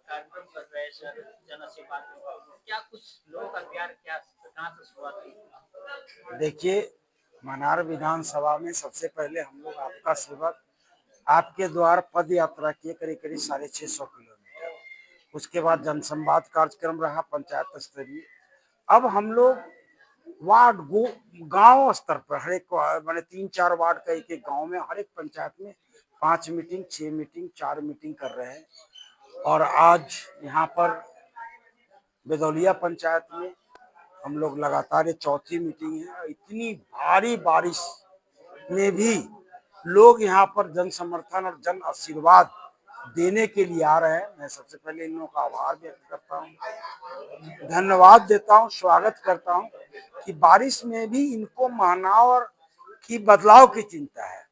कार्यक्रम कर रहे हैं सर, जन सेवा में। क्या कुछ लोगों का प्यार क्या कहाँ से शुरुआत हुई? देखिए, मनार विधानसभा में सबसे पहले हम लोग आपका सेवक आपके द्वार पद यात्रा किए करीब करीब 650 किलोमीटर। उसके बाद जनसंवाद कार्यक्रम रहा पंचायत स्तरीय। अब हम लोग वार्ड गांव स्तर पर हर एक मैंने 3-4 वार्ड का एक एक गांव में हर एक पंचायत में 5 मीटिंग 6 मीटिंग 4 मीटिंग कर रहे हैं। और आज यहाँ पर बेदौलिया पंचायत में हम लोग लगातार ये चौथी मीटिंग है। इतनी भारी बारिश में भी लोग यहाँ पर जन समर्थन और जन आशीर्वाद देने के लिए आ रहे हैं। मैं सबसे पहले इन लोगों का आभार व्यक्त करता हूँ, धन्यवाद देता हूँ, स्वागत करता हूँ कि बारिश में भी इनको महानौर की बदलाव की चिंता है।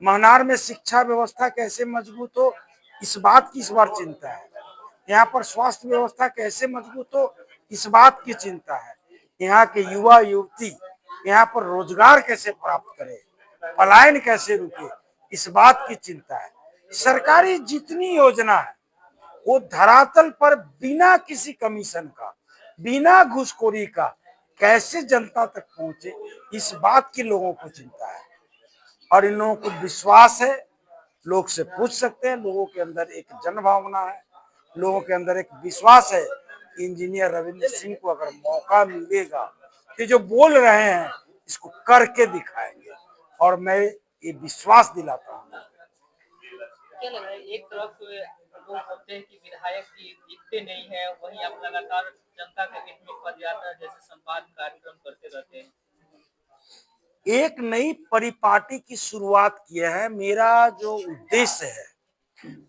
महानार में शिक्षा व्यवस्था कैसे मजबूत हो, इस बात की इस बार चिंता है। यहाँ पर स्वास्थ्य व्यवस्था कैसे मजबूत हो, इस बात की चिंता है। यहाँ के युवा युवती यहाँ पर रोजगार कैसे प्राप्त करें, पलायन कैसे रुके, इस बात की चिंता है। सरकारी जितनी योजना है वो धरातल पर बिना किसी कमीशन का, बिना घूसखोरी का कैसे जनता तक पहुंचे, इस बात की लोगों को चिंता है। और इन लोगों को विश्वास है, लोग से पूछ सकते हैं। लोगों के अंदर एक जन भावना है, लोगों के अंदर एक विश्वास है कि इंजीनियर रविंद्र सिंह को अगर मौका मिलेगा तो जो बोल रहे हैं इसको करके दिखाएंगे। और मैं ये विश्वास दिलाता हूँ। क्या लग रहा है, एक तरफ लोग बोलते हैं कि विधायक जी दिखते नहीं है, वहीं आप लगातार जनता के बीच में पदयात्रा जैसे संवाद कार्यक्रम करते रहते हैं। एक नई परिपाटी की शुरुआत किया है। मेरा जो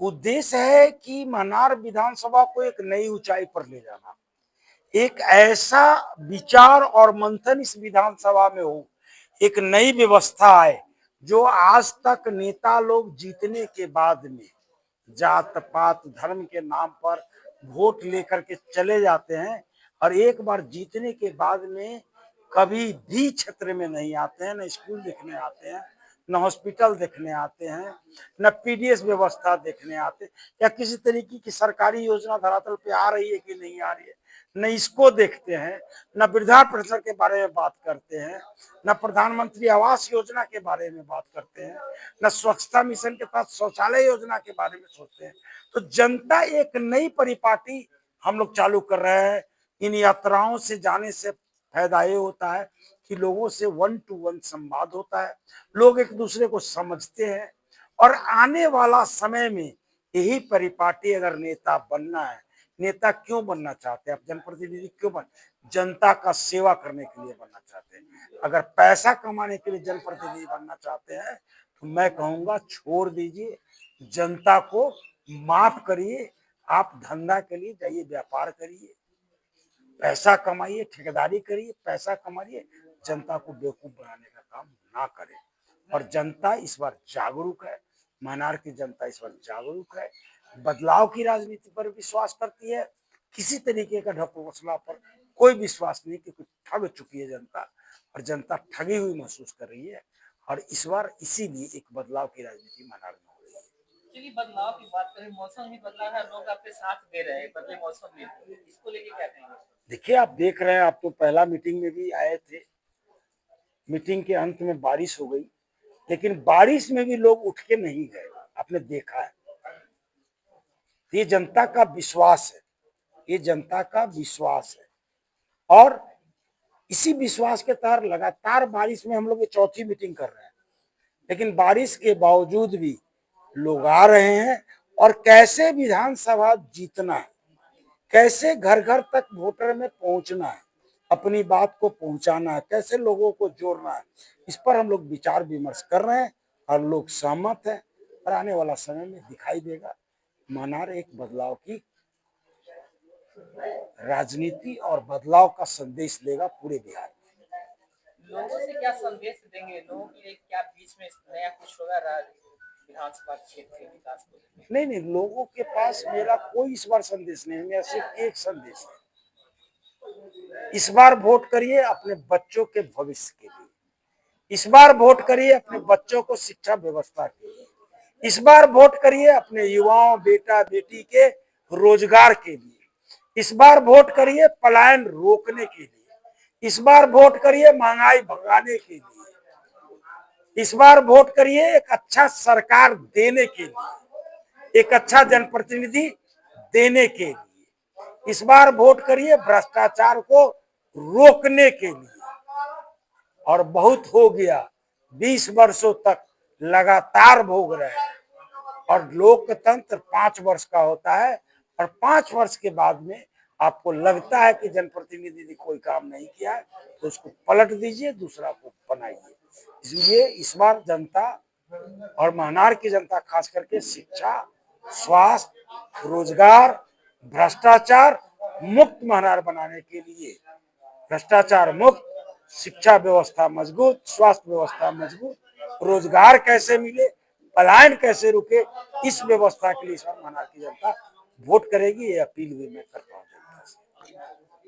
उद्देश्य है कि मनार विधानसभा को एक नई ऊंचाई पर ले जाना। एक ऐसा विचार और मंथन इस विधानसभा में हो, एक नई व्यवस्था आए। जो आज तक नेता लोग जीतने के बाद में जात पात धर्म के नाम पर वोट लेकर के चले जाते हैं और एक बार जीतने के बाद में कभी भी क्षेत्र में नहीं आते हैं, न स्कूल देखने आते हैं, न हॉस्पिटल देखने आते हैं, न पीडीएस व्यवस्था देखने आते, या किसी तरीके की सरकारी योजना धरातल पे आ रही है कि नहीं आ रही है, न इसको देखते हैं। न वृद्धा पेंशन के बारे में बात करते हैं, न प्रधानमंत्री आवास योजना के बारे में बात करते हैं, न स्वच्छता मिशन के तहत शौचालय योजना के बारे में सोचते हैं। तो जनता एक नई परिपाटी हम लोग चालू कर रहे हैं। इन यात्राओं से जाने से फायदा ये होता है कि लोगों से 1-to-1 संवाद होता है, लोग एक दूसरे को समझते हैं। और आने वाला समय में यही परिपाटी अगर नेता बनना है, नेता क्यों बनना चाहते हैं आप, जनप्रतिनिधि क्यों बन, जनता का सेवा करने के लिए बनना चाहते हैं। अगर पैसा कमाने के लिए जनप्रतिनिधि बनना चाहते हैं तो मैं कहूंगा छोड़ दीजिए, जनता को माफ करिए। आप धंधा के लिए जाइए, व्यापार करिए, पैसा कमाइए, ठेकेदारी करिए, पैसा कमाइए, जनता को बेवकूफ बनाने का काम ना करें। और जनता इस बार जागरूक है, मनार की जनता इस बार जागरूक है, बदलाव की राजनीति पर विश्वास करती है। किसी तरीके का ढकोसला पर कोई विश्वास नहीं, क्योंकि ठग चुकी है जनता और जनता ठगी हुई महसूस कर रही है। और इस बार इसीलिए एक बदलाव की राजनीति मनार में हो रही है। चलिए, बदलाव की बात करें, मौसम भी बदला है, लोग आपके साथ दे रहे हैं बदले मौसम में, इसको लेके क्या कहेंगे? देखिए, आप देख रहे हैं, आप तो पहला मीटिंग में भी आए थे, मीटिंग के अंत में बारिश हो गई, लेकिन बारिश में भी लोग उठ के नहीं गए। आपने देखा है, ये जनता का विश्वास है, ये जनता का विश्वास है। और इसी विश्वास के तहत लगातार बारिश में हम लोग ये चौथी मीटिंग कर रहे हैं, लेकिन बारिश के बावजूद भी लोग आ रहे हैं। और कैसे विधानसभा जीतना है, कैसे घर घर तक वोटर में पहुंचना है, अपनी बात को पहुंचाना है, कैसे लोगों को जोड़ना है, इस पर हम लोग विचार विमर्श कर रहे हैं और लोग सहमत हैं। और आने वाला समय में दिखाई देगा, मनार एक बदलाव की राजनीति और बदलाव का संदेश देगा पूरे बिहार में। लोगों से क्या संदेश देंगे, लोगों के लिए क्या बीच में नया कुछ होगा विधानसभा क्षेत्र के विकास को लेकर? नहीं नहीं, लोगों के पास मेरा कोई इस बार संदेश नहीं है, मेरा सिर्फ एक संदेश है, इस बार वोट करिए अपने बच्चों के भविष्य के लिए, इस बार वोट करिए अपने बच्चों को शिक्षा व्यवस्था के लिए, इस बार वोट करिए अपने युवाओं बेटा बेटी के रोजगार के लिए। इस बार वोट करिए पलायन रोकने के लिए। इस बार वोट करिए महंगाई भगाने के लिए। इस बार वोट करिए एक अच्छा सरकार देने के लिए, एक अच्छा जनप्रतिनिधि देने के लिए। इस बार वोट करिए भ्रष्टाचार को रोकने के लिए। और बहुत हो गया, 20 वर्षों तक लगातार भोग रहे हैं। और लोकतंत्र 5 वर्ष का होता है, और 5 वर्ष के बाद में आपको लगता है कि जनप्रतिनिधि ने कोई काम नहीं किया है, तो उसको पलट दीजिए, दूसरा को बनाइए। इसलिए इस बार जनता और महनार की जनता खास करके शिक्षा, स्वास्थ्य, रोजगार, भ्रष्टाचार मुक्त महनार बनाने के लिए, भ्रष्टाचार मुक्त, शिक्षा व्यवस्था मजबूत, स्वास्थ्य व्यवस्था मजबूत, रोजगार कैसे मिले, पलायन कैसे रुके, इस व्यवस्था के लिए इस बार महनार की जनता वोट करेगी। ये अपील भी मैं करता हूँ जनता से।